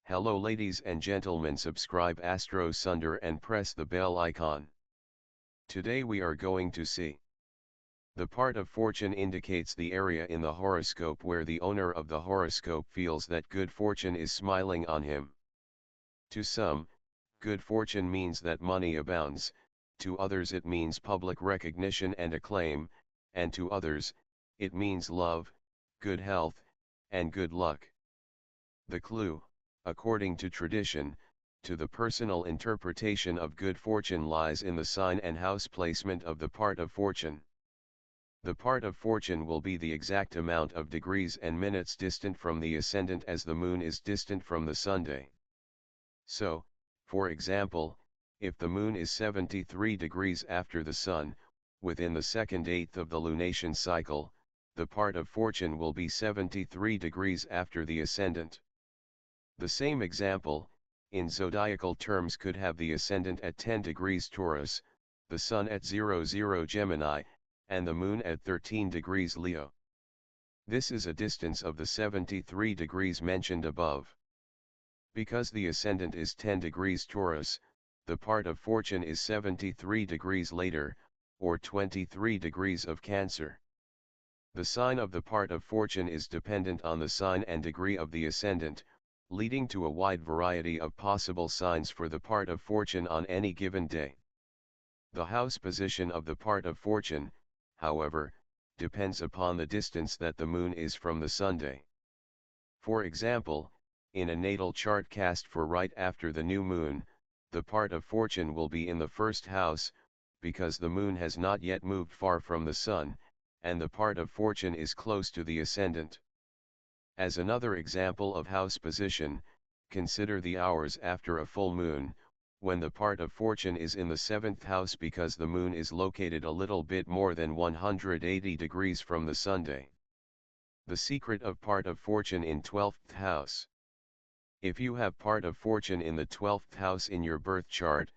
Hello ladies and gentlemen, subscribe Astro Sunder and press the bell icon. Today we are going to see. The part of fortune indicates the area in the horoscope where the owner of the horoscope feels that good fortune is smiling on him. To some, good fortune means that money abounds, to others it means public recognition and acclaim, and to others, it means love, good health, and good luck. The clue, according to tradition, to the personal interpretation of good fortune lies in the sign and house placement of the part of fortune. The part of fortune will be the exact amount of degrees and minutes distant from the ascendant as the moon is distant from the Sunday. So, for example, if the moon is 73 degrees after the sun, within the second eighth of the lunation cycle, the part of fortune will be 73 degrees after the ascendant. The same example, in zodiacal terms, could have the ascendant at 10 degrees Taurus, the sun at 00 Gemini, and the moon at 13 degrees Leo. This is a distance of the 73 degrees mentioned above. Because the ascendant is 10 degrees Taurus, the part of fortune is 73 degrees later, or 23 degrees of Cancer. The sign of the part of fortune is dependent on the sign and degree of the ascendant, leading to a wide variety of possible signs for the part of fortune on any given day. The house position of the part of fortune, however, depends upon the distance that the moon is from the Sunday. For example, in a natal chart cast for right after the new moon, the part of fortune will be in the first house, because the moon has not yet moved far from the sun, and the part of fortune is close to the ascendant. As another example of house position, consider the hours after a full moon, when the part of fortune is in the 7th house because the moon is located a little bit more than 180 degrees from the Sunday. The secret of part of fortune in 12th house. If you have part of fortune in the 12th house in your birth chart,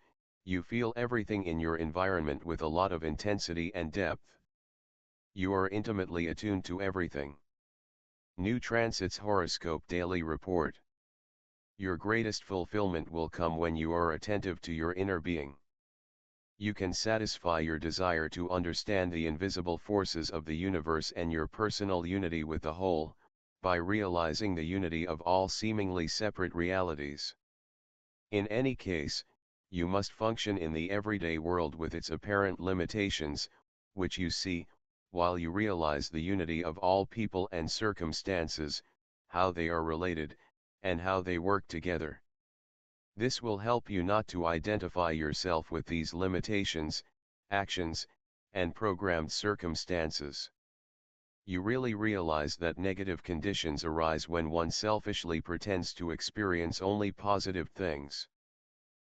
you feel everything in your environment with a lot of intensity and depth. You are intimately attuned to everything. New Transits Horoscope Daily Report. Your greatest fulfillment will come when you are attentive to your inner being. You can satisfy your desire to understand the invisible forces of the universe and your personal unity with the whole, by realizing the unity of all seemingly separate realities. In any case, you must function in the everyday world with its apparent limitations, which you see, while you realize the unity of all people and circumstances, how they are related, and how they work together. This will help you not to identify yourself with these limitations, actions, and programmed circumstances. You really realize that negative conditions arise when one selfishly pretends to experience only positive things.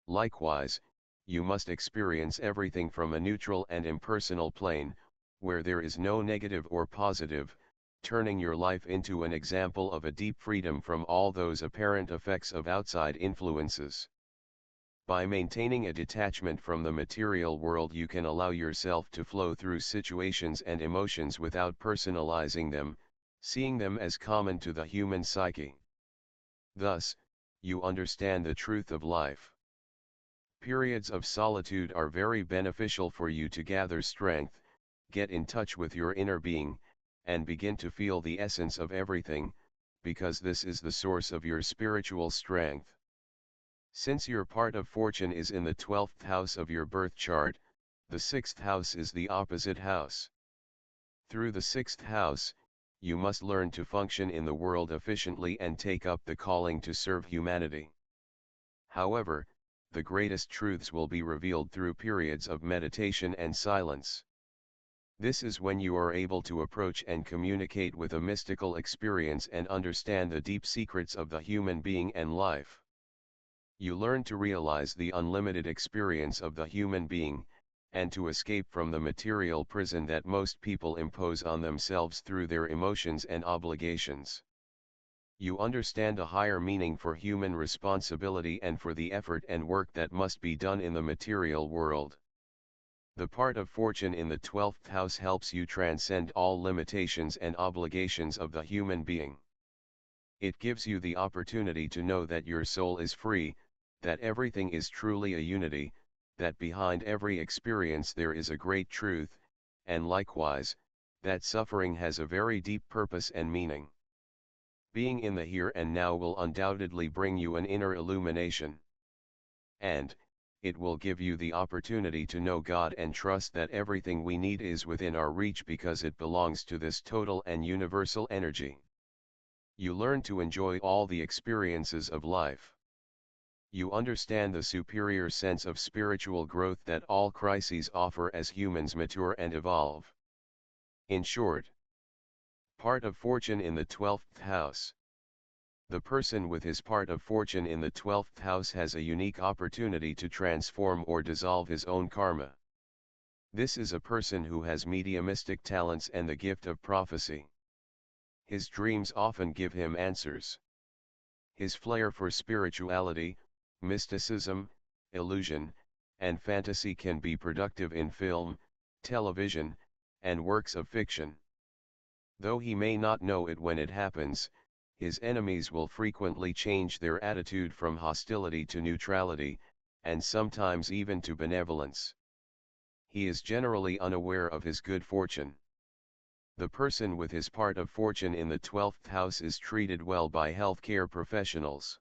Likewise, you must experience everything from a neutral and impersonal plane, where there is no negative or positive, turning your life into an example of a deep freedom from all those apparent effects of outside influences. By maintaining a detachment from the material world, you can allow yourself to flow through situations and emotions without personalizing them, seeing them as common to the human psyche. Thus, you understand the truth of life. Periods of solitude are very beneficial for you to gather strength, get in touch with your inner being, and begin to feel the essence of everything, because this is the source of your spiritual strength. Since your part of fortune is in the 12th house of your birth chart, the 6th house is the opposite house. Through the 6th house, you must learn to function in the world efficiently and take up the calling to serve humanity. However, the greatest truths will be revealed through periods of meditation and silence. This is when you are able to approach and communicate with a mystical experience and understand the deep secrets of the human being and life. You learn to realize the unlimited experience of the human being, and to escape from the material prison that most people impose on themselves through their emotions and obligations. You understand a higher meaning for human responsibility and for the effort and work that must be done in the material world. The part of fortune in the 12th house helps you transcend all limitations and obligations of the human being. It gives you the opportunity to know that your soul is free, that everything is truly a unity, that behind every experience there is a great truth, and likewise, that suffering has a very deep purpose and meaning. Being in the here and now will undoubtedly bring you an inner illumination. And, it will give you the opportunity to know God and trust that everything we need is within our reach because it belongs to this total and universal energy. You learn to enjoy all the experiences of life. You understand the superior sense of spiritual growth that all crises offer as humans mature and evolve. In short, part of fortune in the 12th house. The person with his part of fortune in the 12th house has a unique opportunity to transform or dissolve his own karma. This is a person who has mediumistic talents and the gift of prophecy. His dreams often give him answers. His flair for spirituality, mysticism, illusion, and fantasy can be productive in film, television, and works of fiction. Though he may not know it when it happens, his enemies will frequently change their attitude from hostility to neutrality, and sometimes even to benevolence. He is generally unaware of his good fortune. The person with his part of fortune in the 12th house is treated well by healthcare professionals.